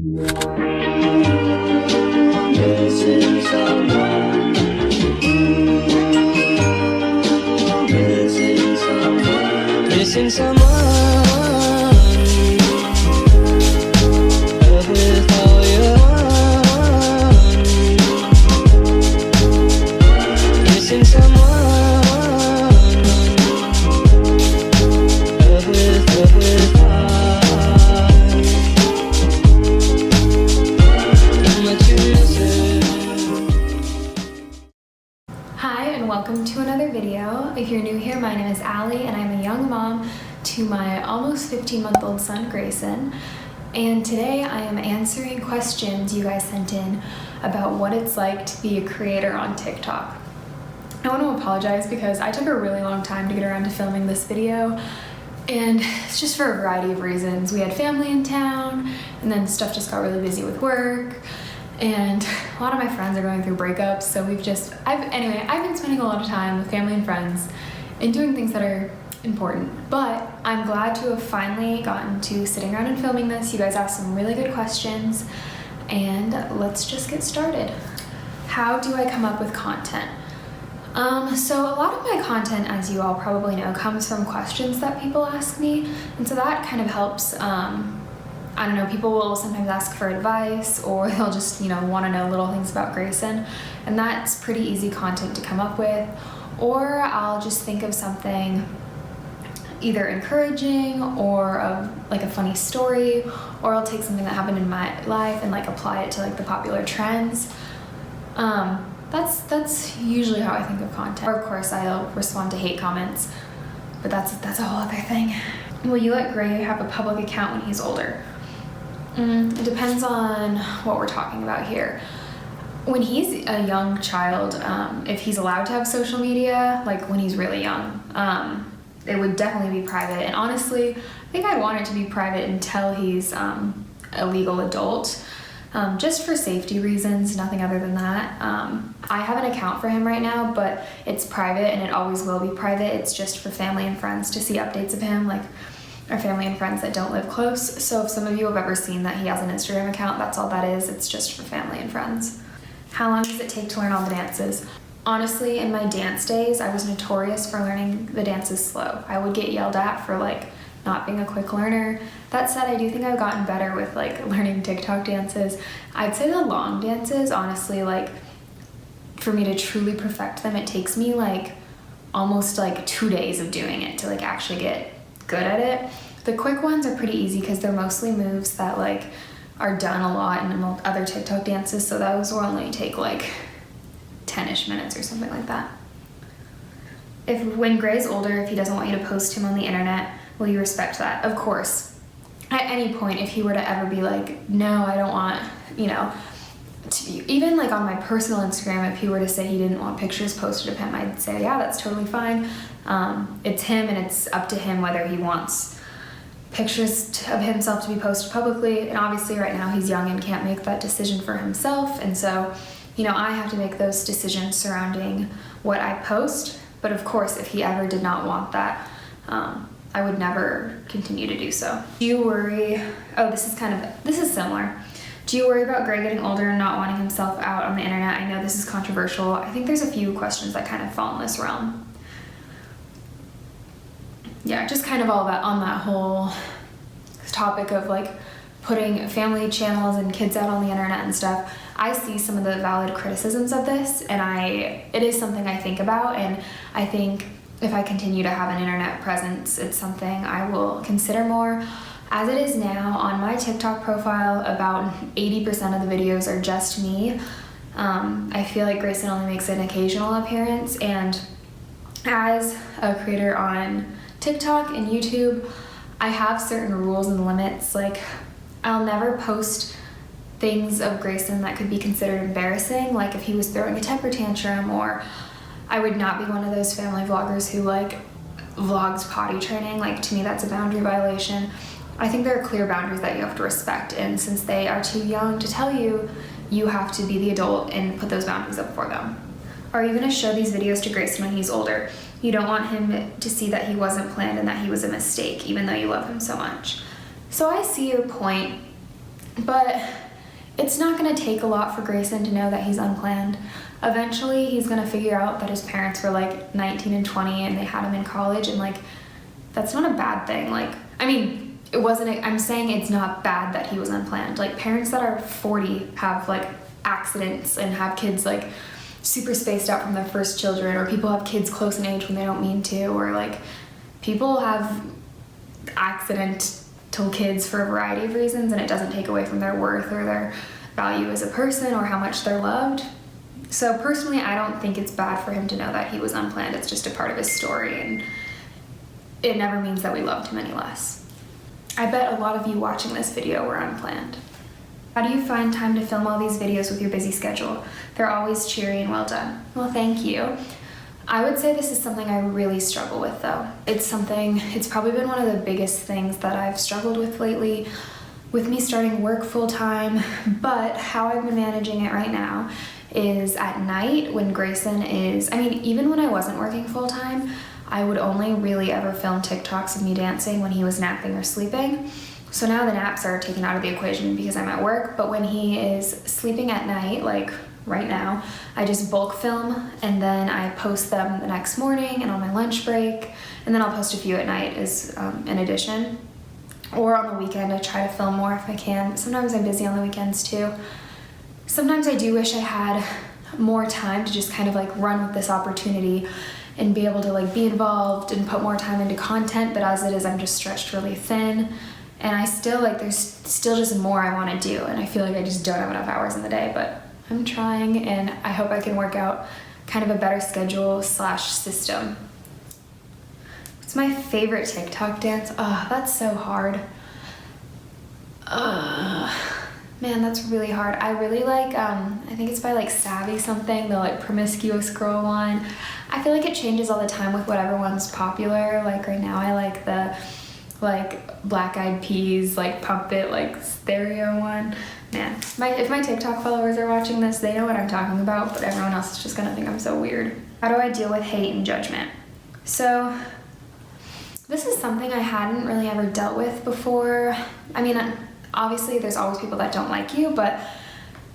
Missing someone. Missing someone. Missing someone. With all your heart. Missing someone. With heart. What you missing? Hi and welcome to another video. If you're new here, my name is Allie and I'm a young mom to my almost 15-month-old son Grayson. And today I am answering questions you guys sent in about what it's like to be a creator on TikTok. I want to apologize because I took a really long time to get around to filming this video, and it's just for a variety of reasons. We had family in town, and then stuff just got really busy with work, and a lot of my friends are going through breakups, so I've been spending a lot of time with family and friends and doing things that are important. But I'm glad to have finally gotten to sitting around and filming this. You guys asked some really good questions, and let's just get started. How do I come up with content? So a lot of my content, as you all probably know, comes from questions that people ask me, and so that kind of helps. I don't know, people will sometimes ask for advice, or they'll just, want to know little things about Grayson, and that's pretty easy content to come up with. Or I'll just think of something either encouraging or like a funny story, or I'll take something that happened in my life and like apply it to like the popular trends. That's usually how I think of content. Or of course I'll respond to hate comments, but that's a whole other thing. Will you let Gray have a public account when he's older? It depends on what we're talking about here. When he's a young child, if he's allowed to have social media, like when he's really young, it would definitely be private. And honestly, I think I'd want it to be private until he's a legal adult, just for safety reasons, nothing other than that. I have an account for him right now, but it's private and it always will be private. It's just for family and friends to see updates of him, like our family and friends that don't live close. So if some of you have ever seen that he has an Instagram account, that's all that is. It's just for family and friends. How long does it take to learn all the dances? Honestly, in my dance days, I was notorious for learning the dances slow. I would get yelled at for like not being a quick learner. That said, I do think I've gotten better with like learning TikTok dances. I'd say the long dances, honestly, like for me to truly perfect them, it takes me like almost like 2 days of doing it to like actually get good at it. The quick ones are pretty easy because they're mostly moves that like are done a lot in other TikTok dances, so those will only take like 10-ish minutes or something like that. When Gray's older, if he doesn't want you to post him on the internet, will you respect that? Of course. At any point, if he were to ever be like, no, I don't want, even like on my personal Instagram, if he were to say he didn't want pictures posted of him, I'd say, yeah, that's totally fine. It's him and it's up to him whether he wants pictures of himself to be posted publicly. And obviously right now he's young and can't make that decision for himself. And so, I have to make those decisions surrounding what I post. But of course, if he ever did not want that, I would never continue to do so. Do you worry, this is similar. Do you worry about Gray getting older and not wanting himself out on the internet? I know this is controversial. I think there's a few questions that kind of fall in this realm. Yeah, just kind of all that on that whole topic of like putting family channels and kids out on the internet and stuff. I see some of the valid criticisms of this, and it is something I think about, and I think if I continue to have an internet presence, it's something I will consider more. As it is now, on my TikTok profile, about 80% of the videos are just me. I feel like Grayson only makes an occasional appearance, and as a creator on TikTok and YouTube, I have certain rules and limits. Like, I'll never post things of Grayson that could be considered embarrassing, like if he was throwing a temper tantrum, or I would not be one of those family vloggers who like vlogs potty training. Like, to me, that's a boundary violation. I think there are clear boundaries that you have to respect, and since they are too young to tell you, you have to be the adult and put those boundaries up for them. Are you going to show these videos to Grayson when he's older? You don't want him to see that he wasn't planned and that he was a mistake, even though you love him so much. So I see your point. But it's not gonna take a lot for Grayson to know that he's unplanned. Eventually, he's gonna figure out that his parents were like 19 and 20 and they had him in college, and like, that's not a bad thing. Like, I mean, I'm saying it's not bad that he was unplanned. Like, parents that are 40 have like accidents and have kids like super spaced out from their first children, or people have kids close in age when they don't mean to, or like people have accidental kids for a variety of reasons, and it doesn't take away from their worth or their value as a person or how much they're loved. So personally, I don't think it's bad for him to know that he was unplanned. It's just a part of his story, and it never means that we loved him any less. I bet a lot of you watching this video were unplanned. How do you find time to film all these videos with your busy schedule? They're always cheery and well done. Well, thank you. I would say this is something I really struggle with though. It's probably been one of the biggest things that I've struggled with lately, with me starting work full time, but how I've been managing it right now is at night when Grayson is, even when I wasn't working full time, I would only really ever film TikToks of me dancing when he was napping or sleeping. So now the naps are taken out of the equation because I'm at work, but when he is sleeping at night, like right now, I just bulk film and then I post them the next morning and on my lunch break, and then I'll post a few at night as an addition. Or on the weekend, I try to film more if I can. Sometimes I'm busy on the weekends too. Sometimes I do wish I had more time to just kind of like run with this opportunity and be able to like be involved and put more time into content, but as it is, I'm just stretched really thin. And I still there's still just more I want to do, and I feel like I just don't have enough hours in the day, but I'm trying, and I hope I can work out kind of a better schedule / system. What's my favorite TikTok dance? Oh, that's so hard. Man, that's really hard. I really like, I think it's by like Savvy something, the like promiscuous girl one. I feel like it changes all the time with whatever one's popular. Like right now I like the Black Eyed Peas, like Pump It, like stereo one. Man, if my TikTok followers are watching this, they know what I'm talking about, but everyone else is just gonna think I'm so weird. How do I deal with hate and judgment? So this is something I hadn't really ever dealt with before. Obviously there's always people that don't like you, but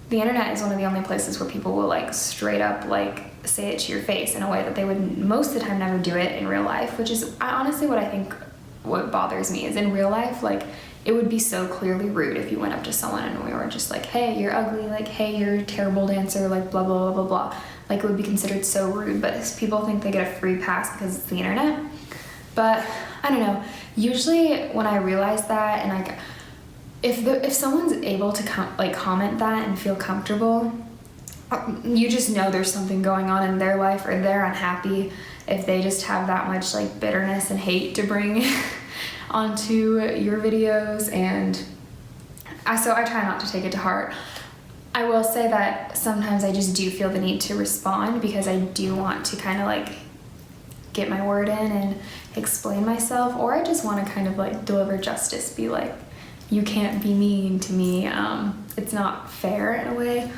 the internet is one of the only places where people will like straight up like say it to your face in a way that they would most of the time never do it in real life, which is honestly what I think what bothers me is in real life, like it would be so clearly rude if you went up to someone and we were just like, hey, you're ugly, like, hey, you're a terrible dancer, like blah, blah, blah, blah, blah. Like it would be considered so rude, but people think they get a free pass because it's the internet. But I don't know, usually when I realize that and like, if someone's able to comment that and feel comfortable, you just know there's something going on in their life, or they're unhappy if they just have that much like bitterness and hate to bring onto your videos. And so I try not to take it to heart. I will say that sometimes I just do feel the need to respond because I do want to kind of like get my word in and explain myself, or I just want to kind of like deliver justice, be like, you can't be mean to me. It's not fair in a way.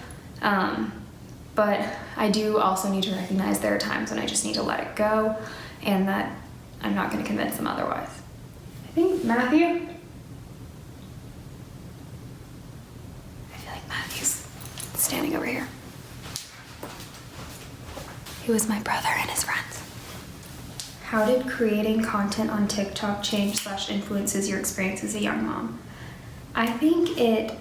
But I do also need to recognize there are times when I just need to let it go and that I'm not going to convince them otherwise. I think Matthew? I feel like Matthew's standing over here. He was my brother and his friends. How did creating content on TikTok change / influences your experience as a young mom? I think it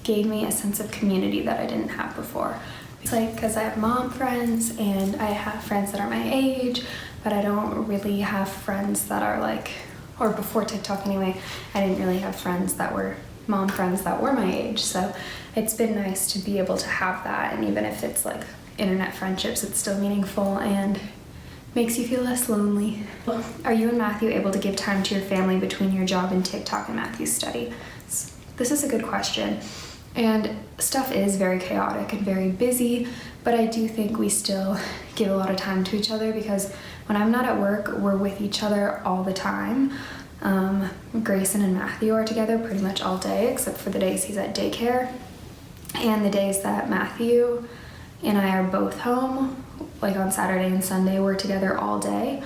gave me a sense of community that I didn't have before. It's like, because I have mom friends and I have friends that are my age, but I don't really have friends that are like, or before TikTok anyway, I didn't really have friends that were mom friends that were my age. So it's been nice to be able to have that, and even if it's like internet friendships, it's still meaningful and makes you feel less lonely. Are you and Matthew able to give time to your family between your job and TikTok and Matthew's study? This is a good question. And stuff is very chaotic and very busy, but I do think we still give a lot of time to each other because when I'm not at work, we're with each other all the time. Grayson and Matthew are together pretty much all day, except for the days he's at daycare. And the days that Matthew and I are both home, like on Saturday and Sunday, we're together all day.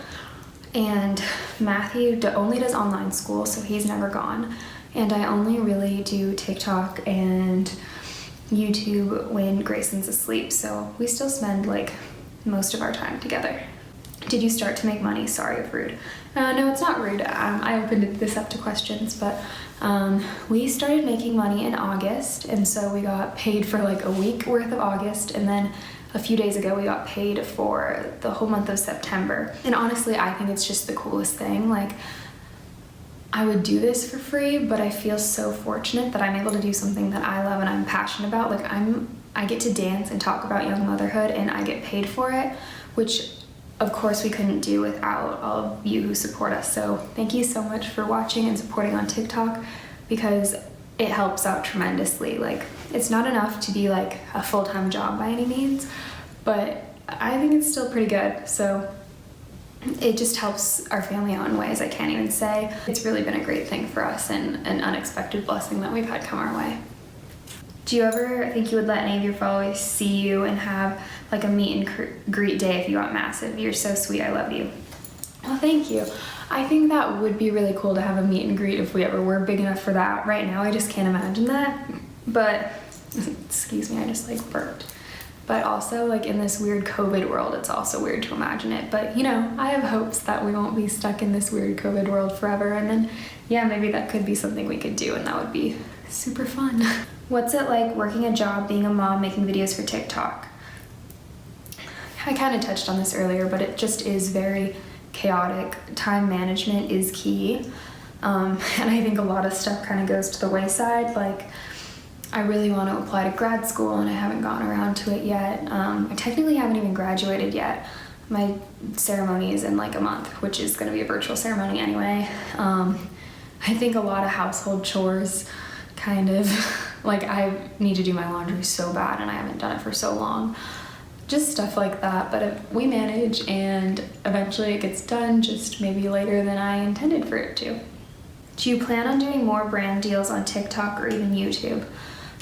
And Matthew only does online school, so he's never gone. And I only really do TikTok and YouTube when Grayson's asleep, so we still spend like most of our time together. Did you start to make money? Sorry if rude. No, it's not rude. I opened this up to questions, but we started making money in August, and so we got paid for like a week worth of August, and then a few days ago we got paid for the whole month of September. And honestly, I think it's just the coolest thing. Like, I would do this for free, but I feel so fortunate that I'm able to do something that I love and I'm passionate about. Like, I get to dance and talk about young motherhood, and I get paid for it, which of course we couldn't do without all of you who support us. So thank you so much for watching and supporting on TikTok, because it helps out tremendously. Like, it's not enough to be like a full-time job by any means, but I think it's still pretty good. So it just helps our family out in ways I can't even say. It's really been a great thing for us and an unexpected blessing that we've had come our way. Do you ever think you would let any of your followers see you and have like a meet and greet day if you got massive? You're so sweet, I love you. Well, thank you. I think that would be really cool to have a meet and greet if we ever were big enough for that. Right now, I just can't imagine that. But, excuse me, I just like burped. But also, like, in this weird COVID world, it's also weird to imagine it. But, you know, I have hopes that we won't be stuck in this weird COVID world forever. And then, yeah, maybe that could be something we could do, and that would be super fun. What's it like working a job, being a mom, making videos for TikTok? I kind of touched on this earlier, but it just is very chaotic. Time management is key. And I think a lot of stuff kind of goes to the wayside. Like, I really want to apply to grad school and I haven't gotten around to it yet. I technically haven't even graduated yet. My ceremony is in like a month, which is going to be a virtual ceremony anyway. I think a lot of household chores, kind of, like, I need to do my laundry so bad and I haven't done it for so long. Just stuff like that, but we manage, and eventually it gets done, just maybe later than I intended for it to. Do you plan on doing more brand deals on TikTok or even YouTube?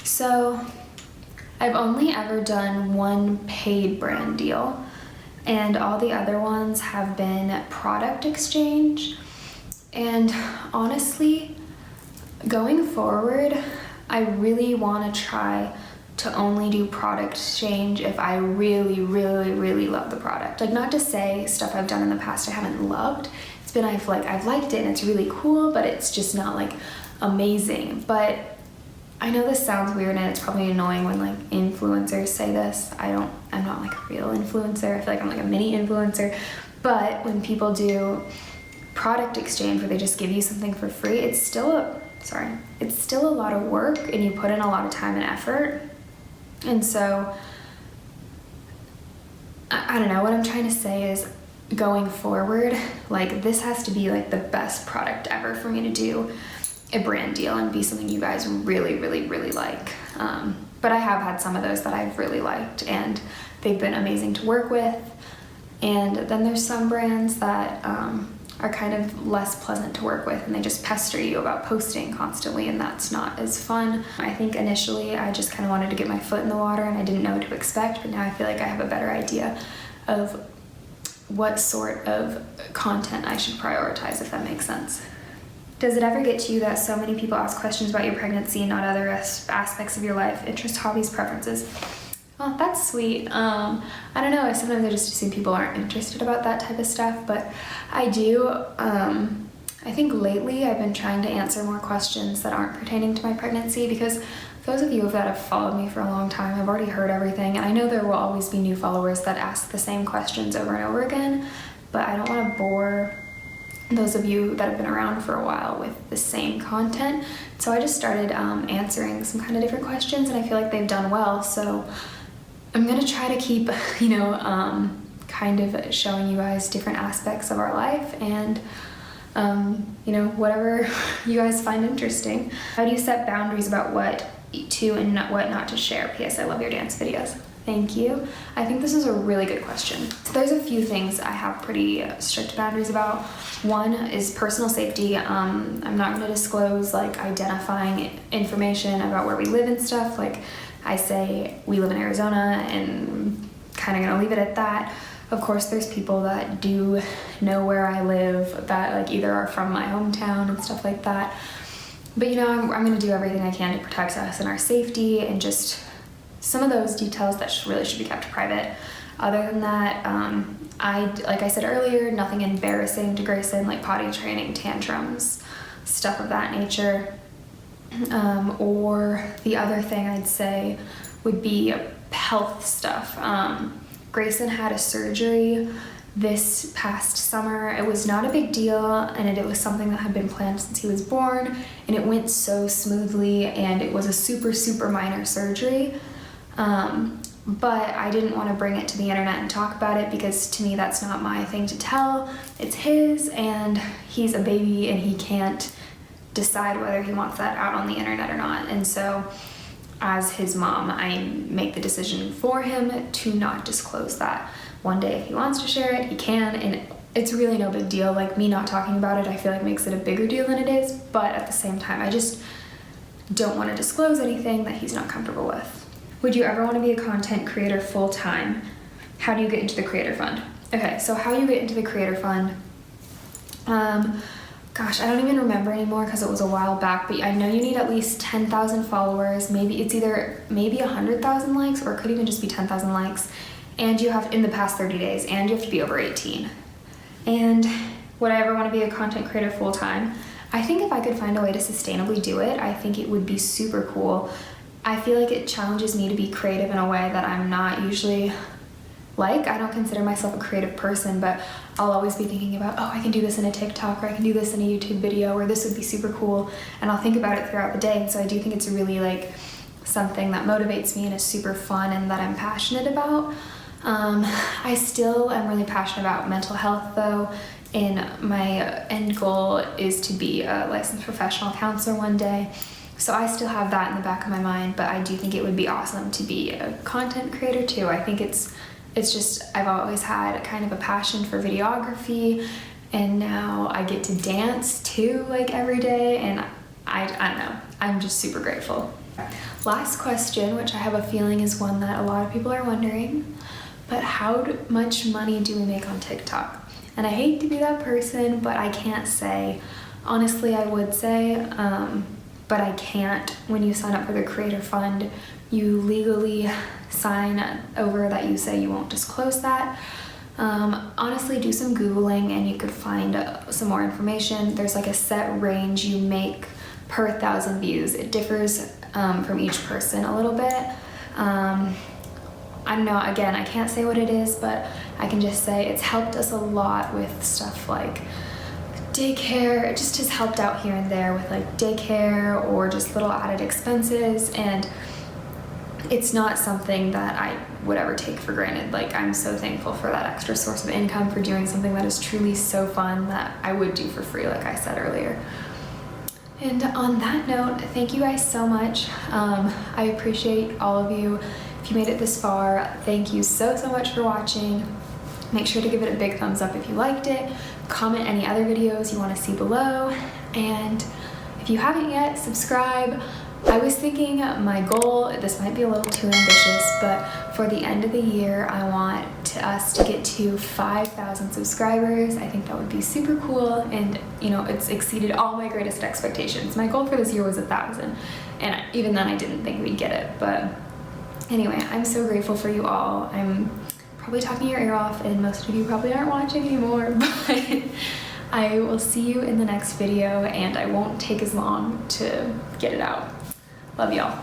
So I've only ever done one paid brand deal, and all the other ones have been product exchange. And honestly, going forward, I really want to try to only do product exchange if I really, really, really love the product. Like, not to say stuff I've done in the past I haven't loved. It's been, I've liked it and it's really cool, but it's just not like amazing. But I know this sounds weird and it's probably annoying when like influencers say this. I'm not like a real influencer. I feel like I'm like a mini influencer. But when people do product exchange where they just give you something for free, it's still a lot of work, and you put in a lot of time and effort. And so, I don't know, what I'm trying to say is, going forward, like, this has to be like the best product ever for me to do a brand deal and be something you guys really, really, really like. But I have had some of those that I've really liked, and they've been amazing to work with. And then there's some brands that are kind of less pleasant to work with, and they just pester you about posting constantly, and that's not as fun. I think initially I just kind of wanted to get my foot in the water and I didn't know what to expect, but now I feel like I have a better idea of what sort of content I should prioritize, if that makes sense. Does it ever get to you that so many people ask questions about your pregnancy and not other aspects of your life, interests, hobbies, preferences? Oh, that's sweet. I don't know, sometimes I just assume people aren't interested about that type of stuff, but I do. I think lately I've been trying to answer more questions that aren't pertaining to my pregnancy, because those of you that have followed me for a long time have already heard everything, and I know there will always be new followers that ask the same questions over and over again, but I don't want to bore those of you that have been around for a while with the same content. So I just started answering some kind of different questions, and I feel like they've done well, so I'm gonna try to keep, kind of showing you guys different aspects of our life, and whatever you guys find interesting. How do you set boundaries about what to and what not to share? P.S. I love your dance videos. Thank you. I think this is a really good question. So there's a few things I have pretty strict boundaries about. One is personal safety. I'm not going to disclose like identifying information about where we live and stuff. Like, I say we live in Arizona and kind of going to leave it at that. Of course, there's people that do know where I live that like either are from my hometown and stuff like that. But you know, I'm going to do everything I can to protect us and our safety, and just some of those details that really should be kept private. Other than that, like I said earlier, nothing embarrassing to Grayson, like potty training, tantrums, stuff of that nature. Or the other thing I'd say would be health stuff. Grayson had a surgery this past summer. It was not a big deal, and it was something that had been planned since he was born, and it went so smoothly, and it was a super minor surgery. But I didn't want to bring it to the internet and talk about it, because to me that's not my thing to tell. It's his, and he's a baby, and he can't decide whether he wants that out on the internet or not. And so as his mom, I make the decision for him to not disclose that. One day if he wants to share it, he can, and it's really no big deal. Like, me not talking about it, I feel like makes it a bigger deal than it is, but at the same time, I just don't want to disclose anything that he's not comfortable with. Would you ever want to be a content creator full-time? How do you get into the Creator Fund? Okay, so how you get into the Creator Fund, gosh, I don't even remember anymore because it was a while back, but I know you need at least 10,000 followers. Maybe it's either 100,000 likes, or it could even just be 10,000 likes. And you have, in the past 30 days, and you have to be over 18. And would I ever want to be a content creator full-time? I think if I could find a way to sustainably do it, I think it would be super cool. I feel like it challenges me to be creative in a way that I'm not usually like. I don't consider myself a creative person, but I'll always be thinking about, oh, I can do this in a TikTok, or I can do this in a YouTube video, or this would be super cool, and I'll think about it throughout the day. And so I do think it's really like something that motivates me and is super fun and that I'm passionate about. I still am really passionate about mental health though, and my end goal is to be a licensed professional counselor one day. So I still have that in the back of my mind, but I do think it would be awesome to be a content creator too. I think it's just, I've always had kind of a passion for videography, and now I get to dance too, like every day, and I don't know, I'm just super grateful. Last question, which I have a feeling is one that a lot of people are wondering, but how much money do we make on TikTok? And I hate to be that person, but I can't say. Honestly, I would say, but I can't. When you sign up for the Creator Fund, you legally sign over that you say you won't disclose that. Honestly, do some Googling and you could find some more information. There's like a set range you make per 1,000 views. It differs from each person a little bit. I don't know, again, I can't say what it is, but I can just say it's helped us a lot with stuff like daycare. It just has helped out here and there with like daycare or just little added expenses, and it's not something that I would ever take for granted. Like, I'm so thankful for that extra source of income, for doing something that is truly so fun that I would do for free, like I said earlier. And on that note, thank you guys so much. I appreciate all of you. If you made it this far, thank you so much for watching. Make sure to give it a big thumbs up if you liked it. Comment any other videos you want to see below. And if you haven't yet, subscribe. I was thinking my goal, this might be a little too ambitious, but for the end of the year, I want us to get to 5,000 subscribers. I think that would be super cool, and you know, it's exceeded all my greatest expectations. My goal for this year was 1,000, and even then I didn't think we'd get it, but anyway, I'm so grateful for you all. I'm probably talking your ear off, and most of you probably aren't watching anymore, but I will see you in the next video, and I won't take as long to get it out. Love y'all.